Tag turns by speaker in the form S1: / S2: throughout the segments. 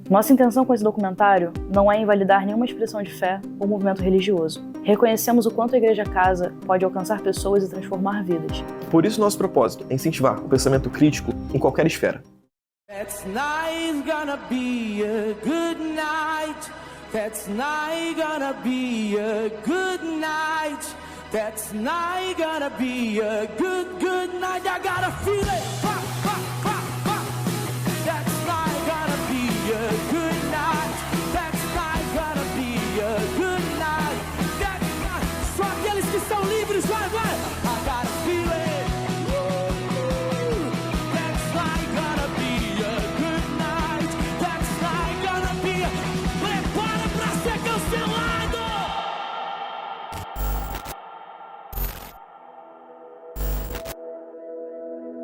S1: Nossa intenção com esse documentário não é invalidar nenhuma expressão de fé ou movimento religioso. Reconhecemos o quanto a Igreja Casa pode alcançar pessoas e transformar vidas.
S2: Por isso, nosso propósito é incentivar o pensamento crítico em qualquer esfera.
S3: That's not gonna be a good night. That's not gonna be a good night. That's not gonna be a good night. I gotta feel it. Ha, ha, ha, ha. That's not gonna be a good night. That's not gonna be a good night. That's not... Só aqueles que são livres, vai, vai. I gotta feel it. That's not gonna be a good night. That's not gonna be a... Prepara pra ser cancelado!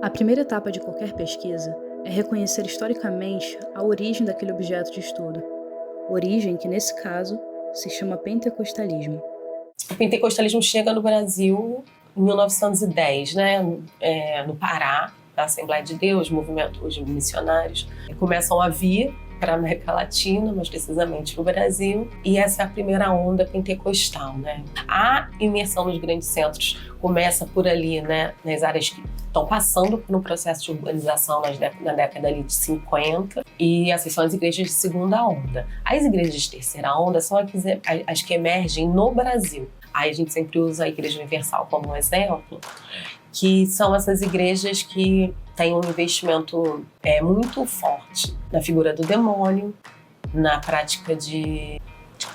S1: A primeira etapa de qualquer pesquisa é reconhecer historicamente a origem daquele objeto de estudo. Origem que, nesse caso, se chama pentecostalismo.
S4: O pentecostalismo chega no Brasil em 1910, né? No Pará, da Assembleia de Deus, movimentos missionários começam a vir para a América Latina, mais precisamente no Brasil, e essa é a primeira onda pentecostal, né? A imersão nos grandes centros começa por ali, né? Nas áreas que estão passando por um processo de urbanização na década ali de 50, e essas são as igrejas de segunda onda. As igrejas de terceira onda são as que emergem no Brasil. Aí a gente sempre usa a Igreja Universal como um exemplo, que são essas igrejas que têm um investimento muito forte na figura do demônio, na prática de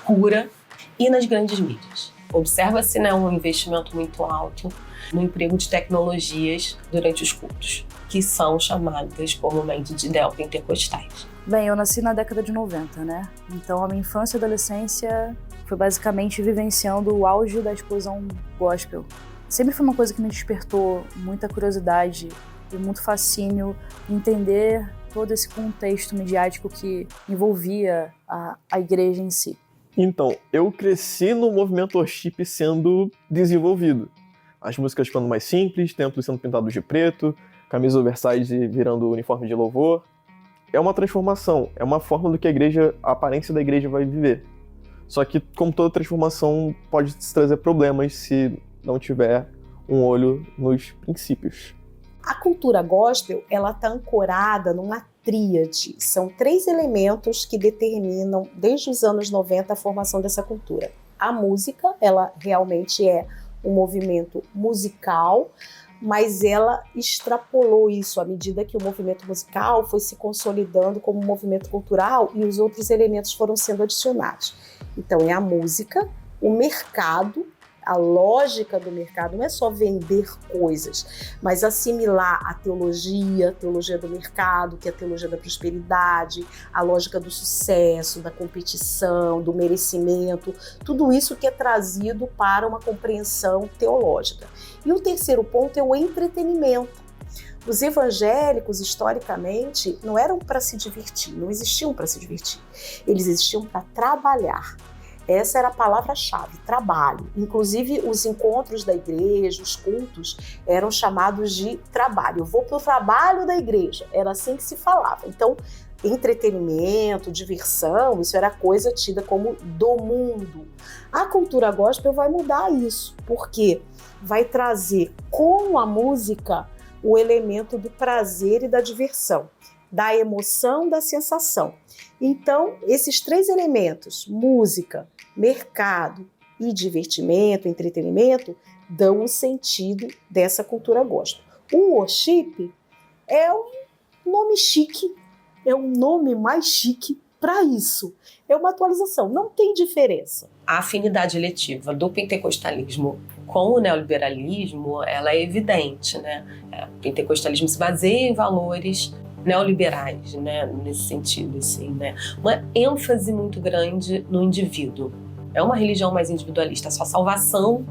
S4: cura e nas grandes mídias. Observa-se, né, um investimento muito alto no emprego de tecnologias durante os cultos, que são chamadas comumente de neopentecostais.
S1: Bem, eu nasci na década de 90, né? Então a minha infância e adolescência foi basicamente vivenciando o auge da explosão gospel. Sempre foi uma coisa que me despertou muita curiosidade e muito fascínio entender todo esse contexto midiático que envolvia a igreja em si.
S2: Então, eu cresci no movimento worship sendo desenvolvido. As músicas ficando mais simples, templos sendo pintados de preto, camisa oversize virando uniforme de louvor. É uma transformação, é uma forma do que a aparência da igreja vai viver. Só que, como toda transformação, pode trazer problemas se não tiver um olho nos princípios.
S5: A cultura gospel, ela está ancorada numa tríade. São 3 elementos que determinam, desde os anos 90, a formação dessa cultura. A música, ela realmente é um movimento musical, mas ela extrapolou isso à medida que o movimento musical foi se consolidando como um movimento cultural e os outros elementos foram sendo adicionados. Então é a música, o mercado, a lógica do mercado não é só vender coisas, mas assimilar a teologia do mercado, que é a teologia da prosperidade, a lógica do sucesso, da competição, do merecimento, tudo isso que é trazido para uma compreensão teológica. E o terceiro ponto é o entretenimento. Os evangélicos, historicamente, não eram para se divertir, não existiam para se divertir, eles existiam para trabalhar. Essa era a palavra-chave, trabalho. Inclusive, os encontros da igreja, os cultos, eram chamados de trabalho. Eu vou para o trabalho da igreja, era assim que se falava. Então, entretenimento, diversão, isso era coisa tida como do mundo. A cultura gospel vai mudar isso, porque vai trazer com a música o elemento do prazer e da diversão, da emoção, da sensação. Então, esses 3 elementos, música, mercado e divertimento, entretenimento, dão um sentido dessa cultura gospel. O worship é um nome chique, é um nome mais chique para isso. É uma atualização, não tem diferença.
S4: A afinidade eletiva do pentecostalismo com o neoliberalismo, ela é evidente, né? O pentecostalismo se baseia em valores neoliberais, né? Nesse sentido, assim, né? Uma ênfase muito grande no indivíduo. É uma religião mais individualista, a sua salvação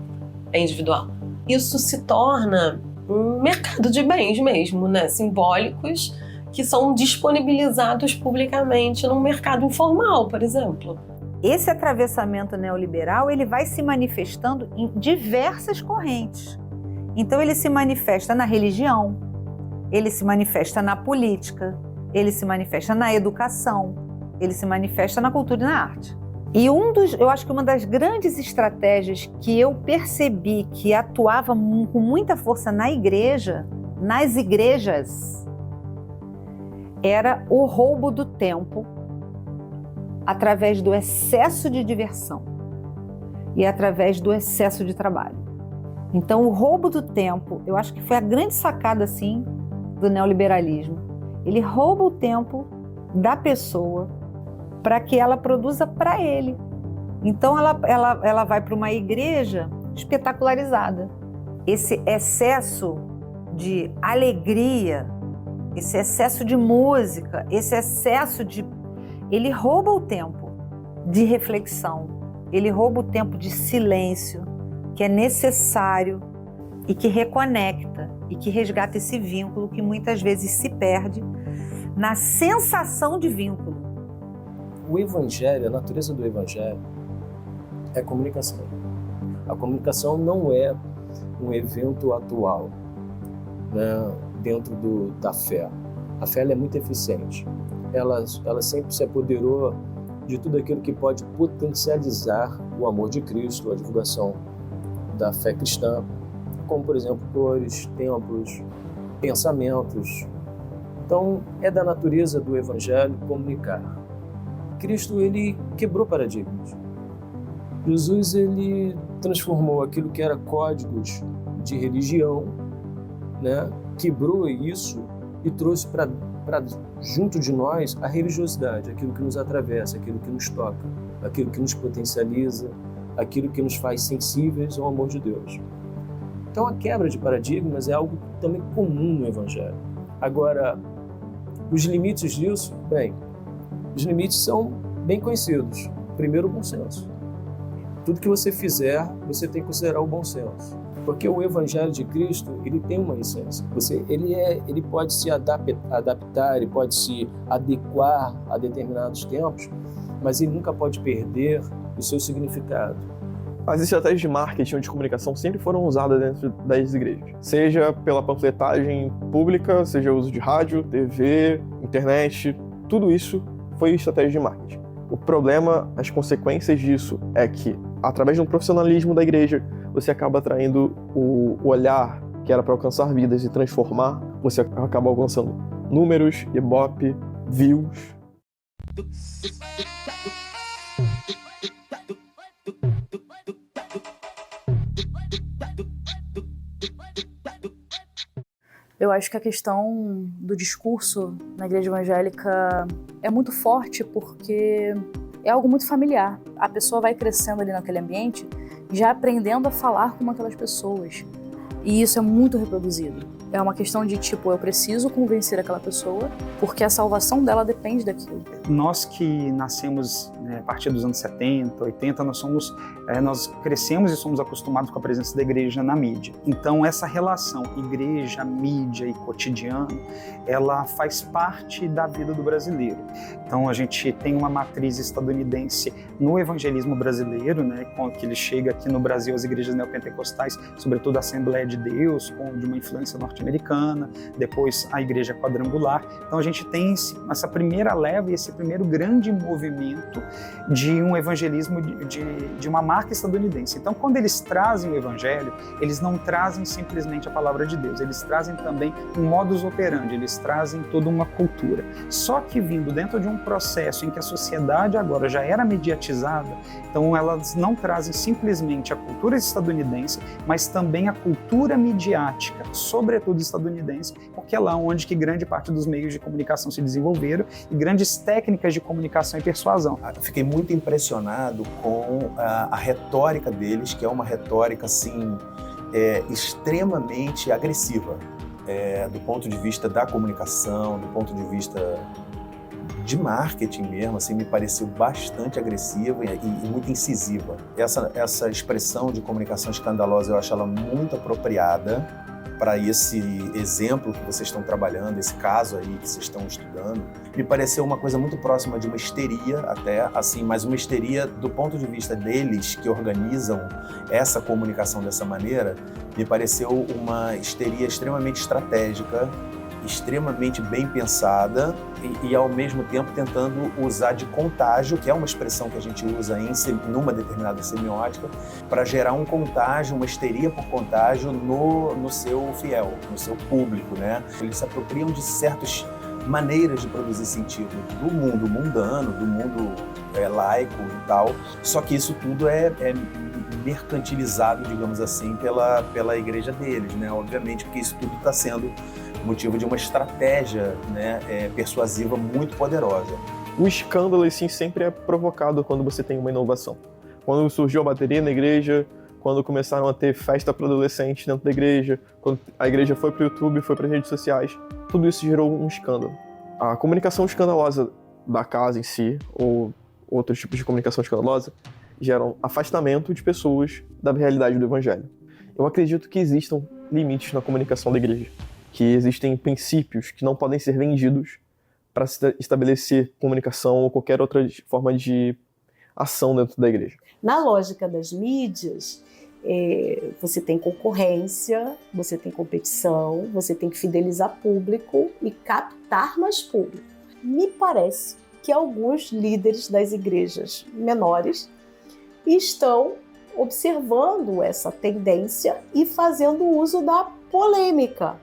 S4: é individual. Isso se torna um mercado de bens mesmo, né? Simbólicos, que são disponibilizados publicamente num mercado informal, por exemplo.
S6: Esse atravessamento neoliberal, ele vai se manifestando em diversas correntes. Então ele se manifesta na religião, ele se manifesta na política, ele se manifesta na educação, ele se manifesta na cultura e na arte. E eu acho que uma das grandes estratégias que eu percebi que atuava com muita força na igreja, nas igrejas, era o roubo do tempo através do excesso de diversão e através do excesso de trabalho. Então, o roubo do tempo, eu acho que foi a grande sacada, assim, do neoliberalismo. Ele rouba o tempo da pessoa para que ela produza para ele. Então, ela vai para uma igreja espetacularizada. Esse excesso de alegria, esse excesso de música, esse excesso de... Ele rouba o tempo de reflexão, ele rouba o tempo de silêncio, que é necessário e que reconecta e que resgata esse vínculo que muitas vezes se perde na sensação de vínculo.
S7: O evangelho, a natureza do evangelho é comunicação. A comunicação não é um evento atual, né, dentro da fé. A fé ela é muito eficiente. Ela sempre se apoderou de tudo aquilo que pode potencializar o amor de Cristo, a divulgação da fé cristã, como, por exemplo, cores, templos, pensamentos. Então, é da natureza do evangelho comunicar. Cristo, ele quebrou paradigmas. Jesus, ele transformou aquilo que era códigos de religião, né? Quebrou isso e trouxe para junto de nós a religiosidade, aquilo que nos atravessa, aquilo que nos toca, aquilo que nos potencializa, aquilo que nos faz sensíveis ao amor de Deus. Então, a quebra de paradigmas é algo também comum no evangelho. Agora, os limites disso, bem, os limites são bem conhecidos. Primeiro, o bom senso. Tudo que você fizer, você tem que considerar o bom senso. Porque o Evangelho de Cristo, ele tem uma essência. Ele pode se adaptar, ele pode se adequar a determinados tempos, mas ele nunca pode perder o seu significado.
S2: As estratégias de marketing ou de comunicação sempre foram usadas dentro das igrejas. Seja pela panfletagem pública, seja o uso de rádio, TV, internet, tudo isso foi estratégia de marketing. O problema, as consequências disso é que, através de um profissionalismo da igreja, você acaba atraindo o olhar que era para alcançar vidas e transformar, você acaba alcançando números, ibope, views.
S1: Eu acho que a questão do discurso na igreja evangélica é muito forte porque é algo muito familiar. A pessoa vai crescendo ali naquele ambiente, já aprendendo a falar com aquelas pessoas. E isso é muito reproduzido. É uma questão de, tipo, eu preciso convencer aquela pessoa porque a salvação dela depende daquilo.
S8: Nós que nascemos a partir dos anos 70, 80, nós crescemos e somos acostumados com a presença da igreja na mídia. Então, essa relação igreja, mídia e cotidiano, ela faz parte da vida do brasileiro. Então, a gente tem uma matriz estadunidense no evangelismo brasileiro, né, que ele chega aqui no Brasil, as igrejas neopentecostais, sobretudo a Assembleia de Deus, de uma influência norte-americana, depois a igreja quadrangular. Então, a gente tem essa primeira leva e esse primeiro grande movimento de um evangelismo de uma marca estadunidense. Então, quando eles trazem o evangelho, eles não trazem simplesmente a palavra de Deus, eles trazem também um modus operandi, eles trazem toda uma cultura. Só que vindo dentro de um processo em que a sociedade agora já era mediatizada, então elas não trazem simplesmente a cultura estadunidense, mas também a cultura midiática, sobretudo estadunidense, porque é lá onde que grande parte dos meios de comunicação se desenvolveram e grandes técnicas de comunicação e persuasão.
S9: Fiquei muito impressionado com a retórica deles, que é uma retórica assim, extremamente agressiva, do ponto de vista da comunicação, do ponto de vista de marketing mesmo, assim, me pareceu bastante agressiva e muito incisiva. Essa expressão de comunicação escandalosa, eu acho ela muito apropriada para esse exemplo que vocês estão trabalhando, esse caso aí que vocês estão estudando. Me pareceu uma coisa muito próxima de uma histeria até, assim, mas uma histeria do ponto de vista deles que organizam essa comunicação dessa maneira, me pareceu uma histeria extremamente estratégica extremamente bem pensada e ao mesmo tempo tentando usar de contágio, que é uma expressão que a gente usa numa determinada semiótica, para gerar um contágio, uma histeria por contágio no seu fiel, no seu público, né? Eles se apropriam de certas maneiras de produzir sentido do mundo mundano, do mundo laico e tal, só que isso tudo é mercantilizado, digamos assim, pela igreja deles, né? Obviamente, porque isso tudo está sendo motivo de uma estratégia, né, persuasiva muito poderosa.
S2: O escândalo, assim, sempre é provocado quando você tem uma inovação. Quando surgiu a bateria na igreja, quando começaram a ter festa para adolescentes dentro da igreja, quando a igreja foi para o YouTube, foi para as redes sociais, tudo isso gerou um escândalo. A comunicação escandalosa da casa em si, ou outros tipos de comunicação escandalosa, geram afastamento de pessoas da realidade do evangelho. Eu acredito que existam limites na comunicação da igreja, que existem princípios que não podem ser vendidos para estabelecer comunicação ou qualquer outra forma de ação dentro da igreja.
S5: Na lógica das mídias, você tem concorrência, você tem competição, você tem que fidelizar público e captar mais público. Me parece que alguns líderes das igrejas menores estão observando essa tendência e fazendo uso da polêmica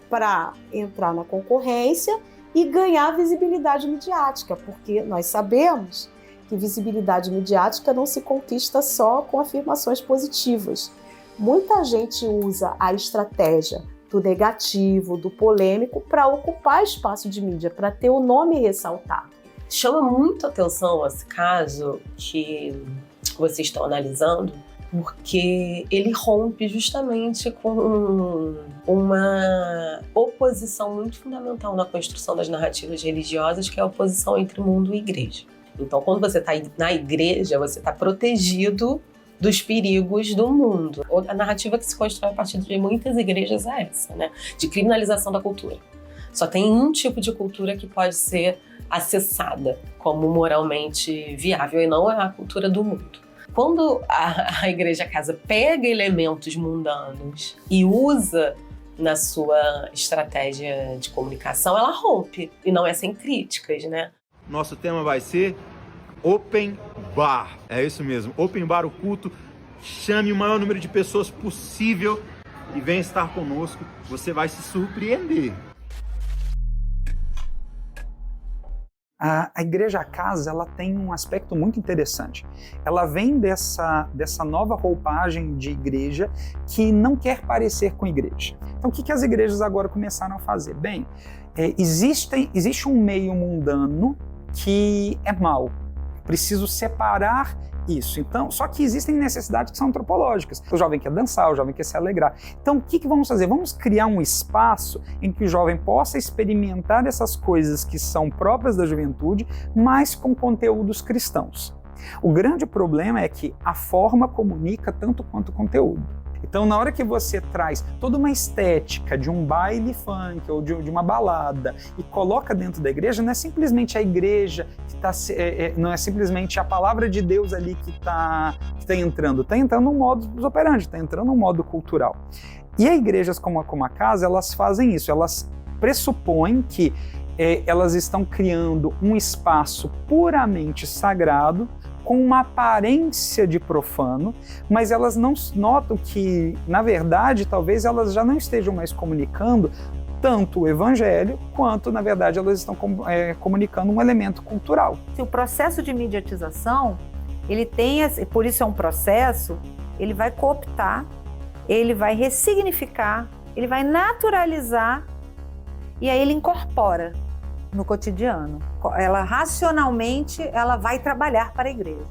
S5: para entrar na concorrência e ganhar visibilidade midiática, porque nós sabemos que visibilidade midiática não se conquista só com afirmações positivas. Muita gente usa a estratégia do negativo, do polêmico, para ocupar espaço de mídia, para ter o nome ressaltado.
S4: Chama muito atenção esse caso que vocês estão analisando, porque ele rompe justamente com uma oposição muito fundamental na construção das narrativas religiosas, que é a oposição entre mundo e igreja. Então, quando você está na igreja, você está protegido dos perigos do mundo. A narrativa que se constrói a partir de muitas igrejas é essa, né? De criminalização da cultura. Só tem um tipo de cultura que pode ser acessada como moralmente viável, e não é a cultura do mundo. Quando a Igreja Casa pega elementos mundanos e usa na sua estratégia de comunicação, ela rompe, e não é sem críticas, né?
S10: Nosso tema vai ser Open Bar. É isso mesmo, Open Bar o culto. Chame o maior número de pessoas possível e venha estar conosco. Você vai se surpreender.
S8: A Igreja Casa, ela tem um aspecto muito interessante. Ela vem dessa nova roupagem de igreja que não quer parecer com igreja. Então, o que as igrejas agora começaram a fazer? Bem, existe um meio mundano que é mau. Preciso separar isso. Então, só que existem necessidades que são antropológicas. O jovem quer dançar, o jovem quer se alegrar. Então, o que vamos fazer? Vamos criar um espaço em que o jovem possa experimentar essas coisas que são próprias da juventude, mas com conteúdos cristãos. O grande problema é que a forma comunica tanto quanto o conteúdo. Então, na hora que você traz toda uma estética de um baile funk ou de uma balada e coloca dentro da igreja, não é simplesmente a igreja que está, não é simplesmente a palavra de Deus ali que está entrando no modo operandi, está entrando no modo cultural. E as igrejas como a Casa, elas fazem isso, elas pressupõem que elas estão criando um espaço puramente sagrado, com uma aparência de profano, mas elas não notam que, na verdade, talvez elas já não estejam mais comunicando tanto o evangelho, quanto, na verdade, elas estão comunicando um elemento cultural.
S6: O processo de mediatização, ele tem, por isso é um processo, ele vai cooptar, ele vai ressignificar, ele vai naturalizar, e aí ele incorpora no cotidiano. Ela racionalmente, ela vai trabalhar para a igreja.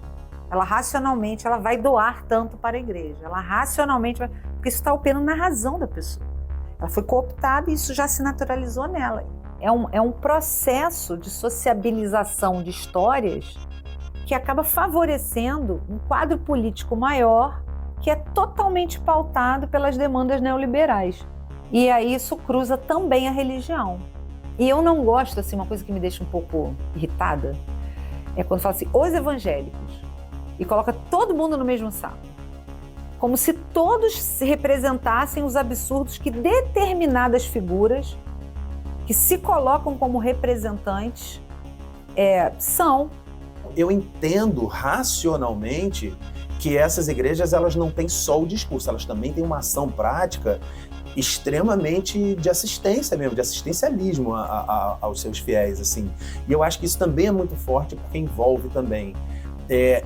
S6: Ela racionalmente, ela vai doar tanto para a igreja. Ela racionalmente vai... Porque isso está operando na razão da pessoa. Ela foi cooptada e isso já se naturalizou nela. É um processo de sociabilização de histórias que acaba favorecendo um quadro político maior que é totalmente pautado pelas demandas neoliberais. E aí isso cruza também a religião. E eu não gosto, assim, uma coisa que me deixa um pouco irritada, é quando fala assim, os evangélicos, e coloca todo mundo no mesmo saco. Como se todos se representassem os absurdos que determinadas figuras que se colocam como representantes são.
S9: Eu entendo racionalmente que essas igrejas, elas não têm só o discurso, elas também têm uma ação prática extremamente de assistência mesmo, de assistencialismo aos seus fiéis, assim. E eu acho que isso também é muito forte porque envolve também.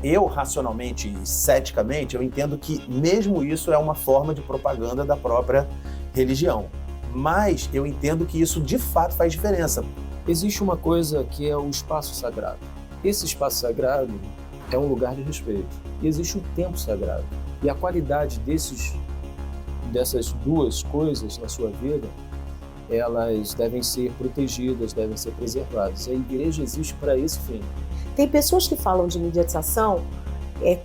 S9: Eu, racionalmente e ceticamente, eu entendo que mesmo isso é uma forma de propaganda da própria religião. Mas eu entendo que isso de fato faz diferença.
S7: Existe uma coisa que é o espaço sagrado. Esse espaço sagrado é um lugar de respeito. E existe o tempo sagrado. E a qualidade dessas duas coisas na sua vida, elas devem ser protegidas, devem ser preservadas. A igreja existe para esse fim.
S5: Tem pessoas que falam de mediatização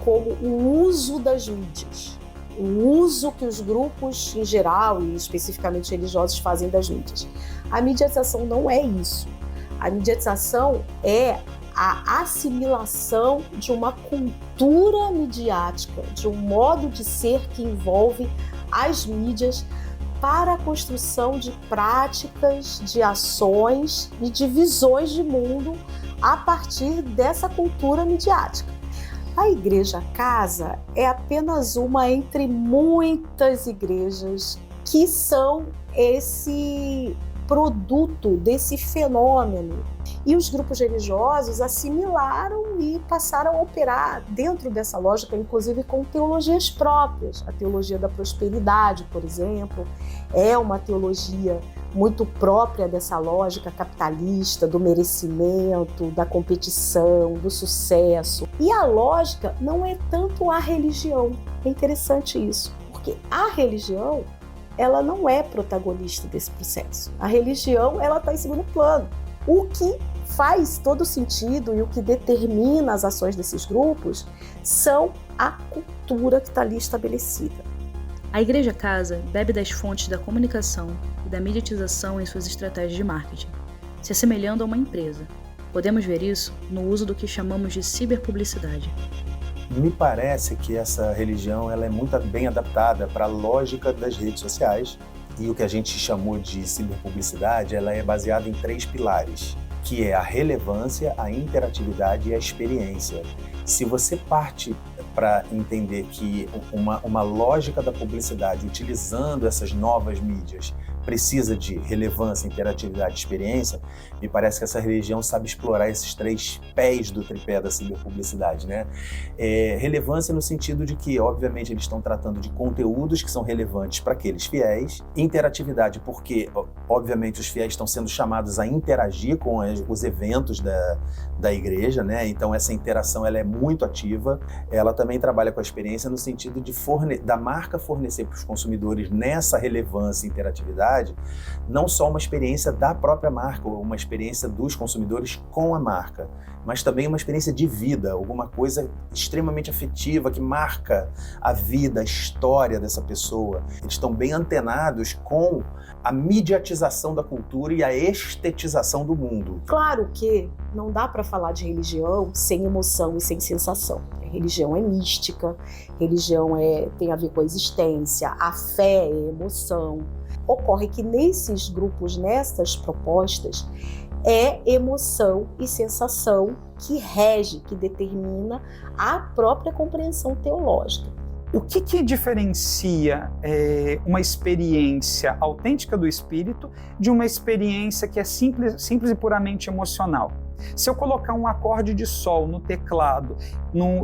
S5: como o uso das mídias. O uso que os grupos em geral, e especificamente religiosos, fazem das mídias. A mediatização não é isso. A mediatização é a assimilação de uma cultura midiática, de um modo de ser que envolve as mídias para a construção de práticas, de ações e de visões de mundo a partir dessa cultura midiática. A Igreja Casa é apenas uma entre muitas igrejas que são esse produto desse fenômeno. E os grupos religiosos assimilaram e passaram a operar dentro dessa lógica, inclusive com teologias próprias. A teologia da prosperidade, por exemplo, é uma teologia muito própria dessa lógica capitalista, do merecimento, da competição, do sucesso. E a lógica não é tanto a religião. É interessante isso, porque a religião, ela não é protagonista desse processo. A religião, ela está em segundo plano. O que faz todo sentido e o que determina as ações desses grupos são a cultura que está ali estabelecida.
S1: A Igreja Casa bebe das fontes da comunicação e da mediatização em suas estratégias de marketing, se assemelhando a uma empresa. Podemos ver isso no uso do que chamamos de ciberpublicidade.
S9: Me parece que essa religião ela é muito bem adaptada para a lógica das redes sociais e o que a gente chamou de ciberpublicidade, ela é baseada em 3 pilares, que é a relevância, a interatividade e a experiência. Se você parte para entender que uma lógica da publicidade utilizando essas novas mídias precisa de relevância, interatividade e experiência, me parece que essa religião sabe explorar esses 3 pés do tripé da ciberpublicidade, né? Relevância no sentido de que, obviamente, eles estão tratando de conteúdos que são relevantes para aqueles fiéis. Interatividade, porque, obviamente, os fiéis estão sendo chamados a interagir com os eventos da igreja, né? Então, essa interação ela é muito ativa. Ela também trabalha com a experiência no sentido de da marca fornecer para os consumidores nessa relevância e interatividade não só uma experiência da própria marca, ou uma experiência dos consumidores com a marca, mas também uma experiência de vida, alguma coisa extremamente afetiva que marca a vida, a história dessa pessoa. Eles estão bem antenados com a mediatização da cultura e a estetização do mundo.
S5: Claro que não dá para falar de religião sem emoção e sem sensação. Religião é mística, religião tem a ver com a existência, a fé é emoção. Ocorre que nesses grupos, nessas propostas, é emoção e sensação que rege, que determina a própria compreensão teológica.
S8: O que diferencia uma experiência autêntica do espírito de uma experiência que é simples e puramente emocional? Se eu colocar um acorde de sol no teclado,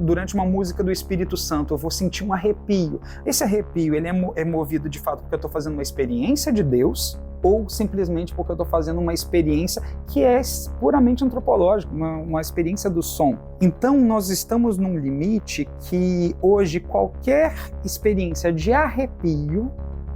S8: durante uma música do Espírito Santo, eu vou sentir um arrepio. Esse arrepio ele é movido de fato porque eu estou fazendo uma experiência de Deus ou simplesmente porque eu estou fazendo uma experiência que é puramente antropológica, uma experiência do som. Então nós estamos num limite que hoje qualquer experiência de arrepio,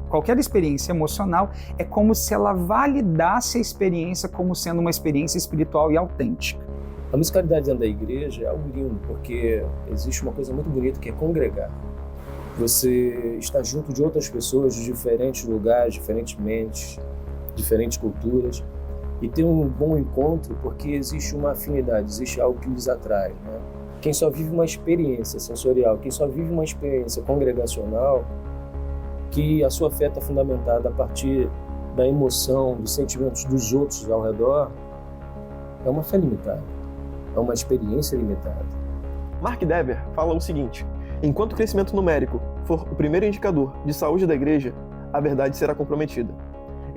S8: qualquer experiência emocional, é como se ela validasse a experiência como sendo uma experiência espiritual e autêntica.
S7: A musicalidade dentro da igreja é algo lindo, porque existe uma coisa muito bonita que é congregar. Você está junto de outras pessoas de diferentes lugares, diferentes mentes, diferentes culturas, e ter um bom encontro porque existe uma afinidade, existe algo que lhes atrai, né? Quem só vive uma experiência sensorial, quem só vive uma experiência congregacional, que a sua fé está fundamentada a partir da emoção, dos sentimentos dos outros ao redor, é uma fé limitada, é uma experiência limitada.
S2: Mark Dever fala o seguinte: enquanto o crescimento numérico for o primeiro indicador de saúde da igreja, a verdade será comprometida.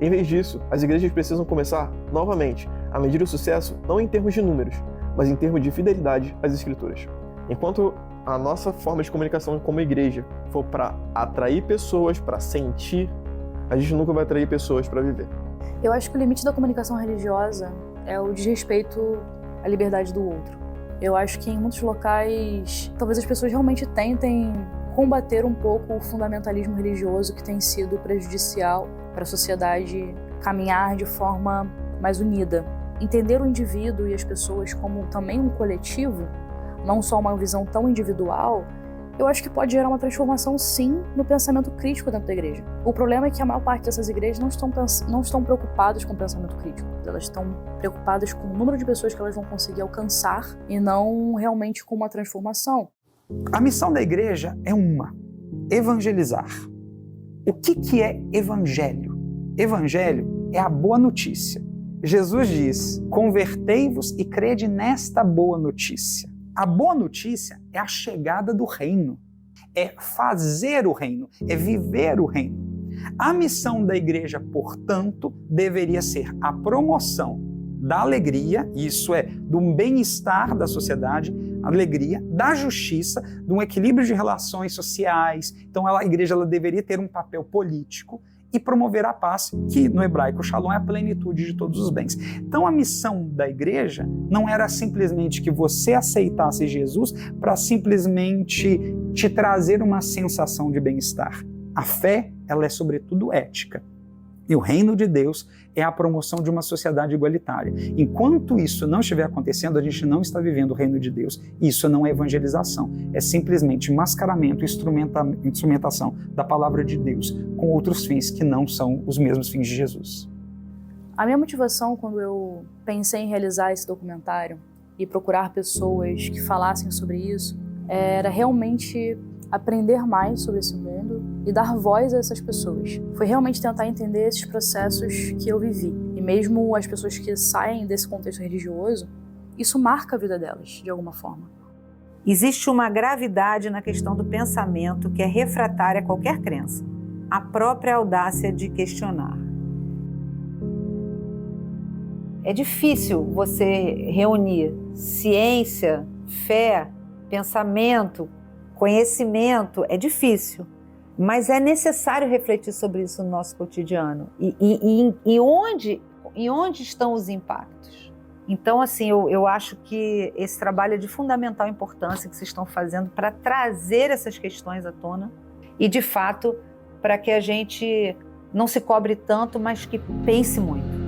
S2: Em vez disso, as igrejas precisam começar, novamente, a medir o sucesso não em termos de números, mas em termos de fidelidade às Escrituras. Enquanto a nossa forma de comunicação como igreja for para atrair pessoas, para sentir, a gente nunca vai atrair pessoas para viver.
S1: Eu acho que o limite da comunicação religiosa é o desrespeito à liberdade do outro. Eu acho que em muitos locais, talvez as pessoas realmente tentem combater um pouco o fundamentalismo religioso que tem sido prejudicial para a sociedade caminhar de forma mais unida. Entender o indivíduo e as pessoas como também um coletivo, não só uma visão tão individual, eu acho que pode gerar uma transformação, sim, no pensamento crítico dentro da igreja. O problema é que a maior parte dessas igrejas não estão preocupadas com o pensamento crítico. Elas estão preocupadas com o número de pessoas que elas vão conseguir alcançar e não realmente com uma transformação.
S8: A missão da igreja é uma: evangelizar. O que é evangelho? Evangelho é a boa notícia. Jesus diz: convertei-vos e crede nesta boa notícia. A boa notícia é a chegada do reino, é fazer o reino, é viver o reino. A missão da igreja, portanto, deveria ser a promoção da alegria, isso é, do bem-estar da sociedade, alegria, da justiça, de um equilíbrio de relações sociais. Então a igreja ela deveria ter um papel político e promover a paz, que no hebraico shalom é a plenitude de todos os bens. Então a missão da igreja não era simplesmente que você aceitasse Jesus para simplesmente te trazer uma sensação de bem-estar. A fé, ela é sobretudo ética. E o reino de Deus é a promoção de uma sociedade igualitária. Enquanto isso não estiver acontecendo, a gente não está vivendo o reino de Deus. Isso não é evangelização, é simplesmente mascaramento, instrumentação da palavra de Deus com outros fins que não são os mesmos fins de Jesus.
S1: A minha motivação quando eu pensei em realizar esse documentário e procurar pessoas que falassem sobre isso era realmente aprender mais sobre esse mundo e dar voz a essas pessoas. Foi realmente tentar entender esses processos que eu vivi. E mesmo as pessoas que saem desse contexto religioso, isso marca a vida delas, de alguma forma.
S6: Existe uma gravidade na questão do pensamento que é refratária a qualquer crença. A própria audácia de questionar. É difícil você reunir ciência, fé, pensamento, conhecimento, é difícil, mas é necessário refletir sobre isso no nosso cotidiano. E onde estão os impactos? Então, assim, eu acho que esse trabalho é de fundamental importância que vocês estão fazendo para trazer essas questões à tona e, de fato, para que a gente não se cobre tanto, mas que pense muito.